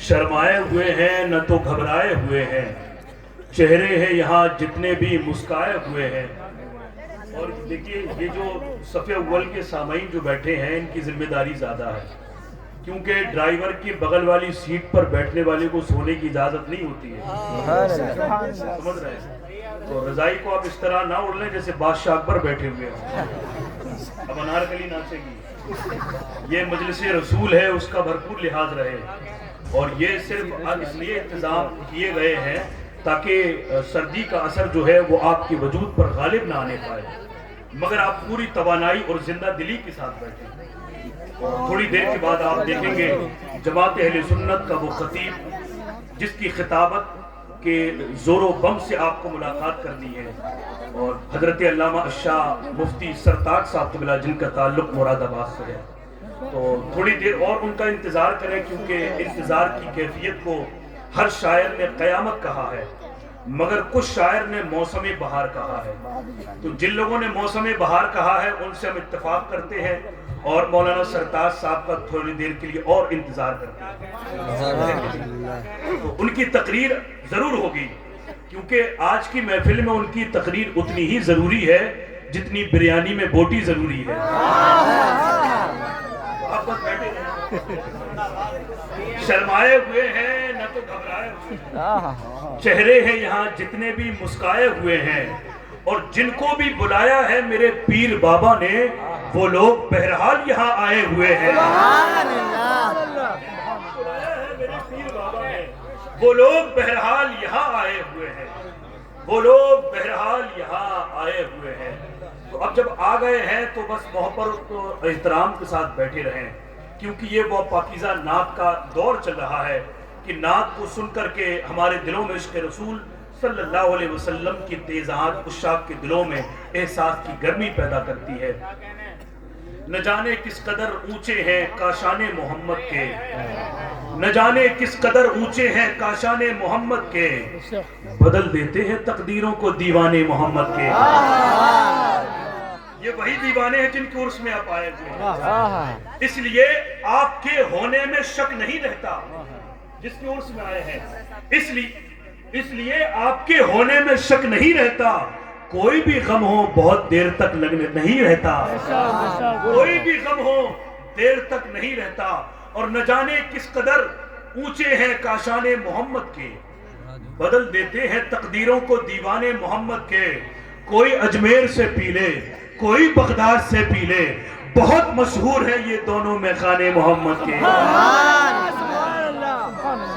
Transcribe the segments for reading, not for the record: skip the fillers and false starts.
شرمائے ہوئے ہیں نہ تو گھبرائے ہوئے ہیں، چہرے ہیں یہاں جتنے بھی مسکائے ہوئے ہیں۔ اور دیکھیے یہ جو صف اول کے سامعین جو بیٹھے ہیں ان کی ذمہ داری زیادہ ہے، کیونکہ ڈرائیور کی بغل والی سیٹ پر بیٹھنے والے کو سونے کی اجازت نہیں ہوتی ہے، سمجھ رہے ہیں؟ تو رضائی کو آپ اس طرح نہ اڑ لیں جیسے بادشاہ اکبر بیٹھے ہوئے ہیں، اب انارکلی ناچے گی۔ یہ مجلس رسول ہے، اس کا بھرپور لحاظ رہے، اور یہ صرف اس لیے انتظام کیے گئے ہیں تاکہ سردی کا اثر جو ہے وہ آپ کے وجود پر غالب نہ آنے پائے، مگر آپ پوری توانائی اور زندہ دلی کے ساتھ بیٹھیں۔ اور تھوڑی دیر کے بعد آپ دیکھیں گے جماعت اہل سنت کا وہ خطیب جس کی خطابت کے زور و بم سے آپ کو ملاقات کرنی ہے، اور حضرت علامہ الشاہ مفتی سرتاج صاحب قبلہ جن کا تعلق مراد آباد سے ہے، تو تھوڑی دیر اور ان کا انتظار کریں، کیونکہ انتظار کی کیفیت کو ہر شاعر نے قیامت کہا ہے، مگر کچھ شاعر نے موسم بہار کہا ہے۔ تو جن لوگوں نے موسم بہار کہا ہے ان سے ہم اتفاق کرتے ہیں، اور مولانا سرتاج صاحب کا تھوڑی دیر کے لیے اور انتظار کرتے ہیں۔ تو ان کی تقریر ضرور ہوگی، کیونکہ آج کی محفل میں ان کی تقریر اتنی ہی ضروری ہے جتنی بریانی میں بوٹی ضروری ہے۔ آپ بس بیٹھے ہیں، شرمائے ہوئے ہیں نہ تو گھبرائے ہوئے ہیں، چہرے ہیں یہاں جتنے بھی مسکائے ہوئے ہیں، اور جن کو بھی بلایا ہے میرے پیر بابا نے وہ لوگ بہرحال یہاں آئے ہوئے ہیں۔ وہ لوگ بہرحال یہاں آئے ہوئے ہیں، وہ لوگ بہرحال یہاں آئے ہوئے ہیں۔ تو اب جب آ گئے ہیں تو بس محبت و احترام کے ساتھ بیٹھے رہیں، کیونکہ یہ وہ پاکیزہ نعت کا دور چل رہا ہے کہ نعت کو سن کر کے ہمارے دلوں میں عشق رسول صلی اللہ علیہ وسلم کی تیز آہٹ عشاق کے دلوں میں احساس کی گرمی پیدا کرتی ہے۔ نہ جانے کس قدر اونچے ہیں کاشان محمد کے، نہ جانے کس قدر اونچے ہیں کاشان محمد کے، بدل دیتے ہیں تقدیروں کو دیوانے محمد کے۔ یہ وہی دیوانے ہیں جن کے عرس میں آپ آئے ہوئے ہیں، اس لیے آپ کے ہونے میں شک نہیں رہتا جس کے عرس میں آئے ہیں، اس لیے آپ کے ہونے میں شک نہیں رہتا، کوئی بھی غم ہو بہت دیر تک لگنے نہیں رہتا، کوئی بھی غم ہو دیر تک نہیں رہتا، اور نہ جانے کس قدر اونچے ہیں کاشان محمد کے، بدل دیتے ہیں تقدیروں کو دیوانے محمد کے۔ کوئی اجمیر سے پی لے کوئی بغداد سے پی لے، بہت مشہور ہے یہ دونوں میخانے محمد کے،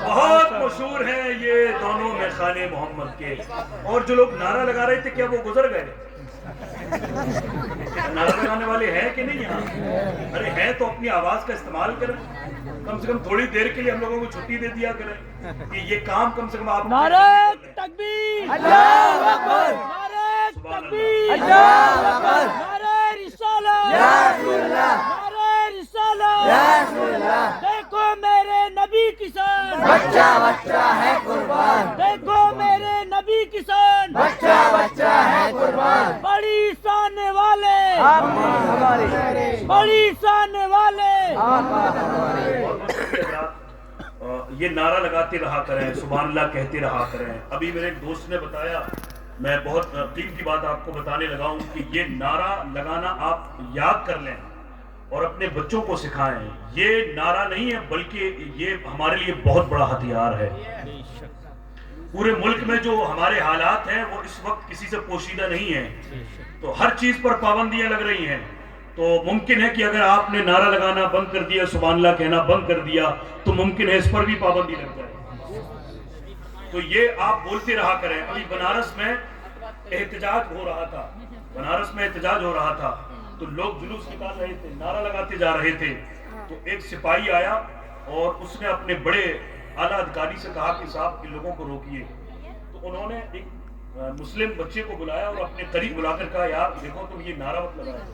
بہت مشہور ہیں یہ دونوں میخانے محمد کے۔ اور جو لوگ نعرہ لگا رہے تھے کیا وہ گزر گئے؟ نعرہ لگانے والے ہیں کہ نہیں یہاں؟ ارے ہیں تو اپنی آواز کا استعمال کریں، کم سے کم تھوڑی دیر کے لیے ہم لوگوں کو چھٹی دے دیا کریں کہ یہ کام کم سے کم آپ نعرہ تکبیر، اللہ اکبر، نعرہ تکبیر، اللہ اکبر، نعرہ رسالت، یا رسول اللہ، نعرہ رسالت، یا رسول اللہ۔ دیکھو میرے نبی کسان، بچہ بچہ ہے قربان، دیکھو میرے نبی کسان، بچہ بچہ ہے قربان، بڑی شان والے بڑی شان والے۔ یہ نعرہ لگاتے رہا کریں، سبحان اللہ کہتے رہا کریں۔ ابھی میرے ایک دوست نے بتایا، میں بہت قیمتی بات آپ کو بتانے لگا ہوں کہ یہ نعرہ لگانا آپ یاد کر لیں اور اپنے بچوں کو سکھائیں۔ یہ نعرہ نہیں ہے بلکہ یہ ہمارے لیے بہت بڑا ہتھیار ہے۔ پورے ملک میں جو ہمارے حالات ہیں وہ اس وقت کسی سے پوشیدہ نہیں ہیں، تو ہر چیز پر پابندیاں لگ رہی ہیں، تو ممکن ہے کہ اگر آپ نے نعرہ لگانا بند کر دیا، سبحان اللہ کہنا بند کر دیا، تو ممکن ہے اس پر بھی پابندی لگ جائے۔ تو یہ آپ بولتے رہا کریں۔ ابھی بنارس میں احتجاج ہو رہا تھا، بنارس میں احتجاج ہو رہا تھا، تو لوگ جلوس نکال رہے تھے، نعرہ لگاتے جا رہے تھے، تو ایک سپاہی آیا اور اس نے اپنے بڑے اعلیٰ ادھکاری سے کہا کہ صاحب ان لوگوں کو روکیے۔ تو انہوں نے ایک مسلم بچے کو بلایا اور اپنے قریب بلا کر کہا یار دیکھو تم یہ نعرہ مت لگایا،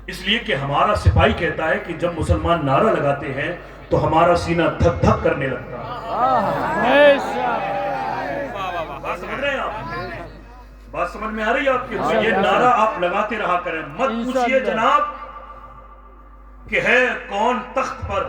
اس لیے کہ ہمارا سپاہی کہتا ہے کہ جب مسلمان نعرہ لگاتے ہیں تو ہمارا سینہ دھک دھک کرنے لگتا ہے۔ بات سمجھ رہے ہیں آپ؟ بات سمجھ میں آ رہی ہے آپ کی؟ یہ نعرہ آپ لگاتے رہا کریں، مت پوچھئے جناب کہ ہے کون تخت پر،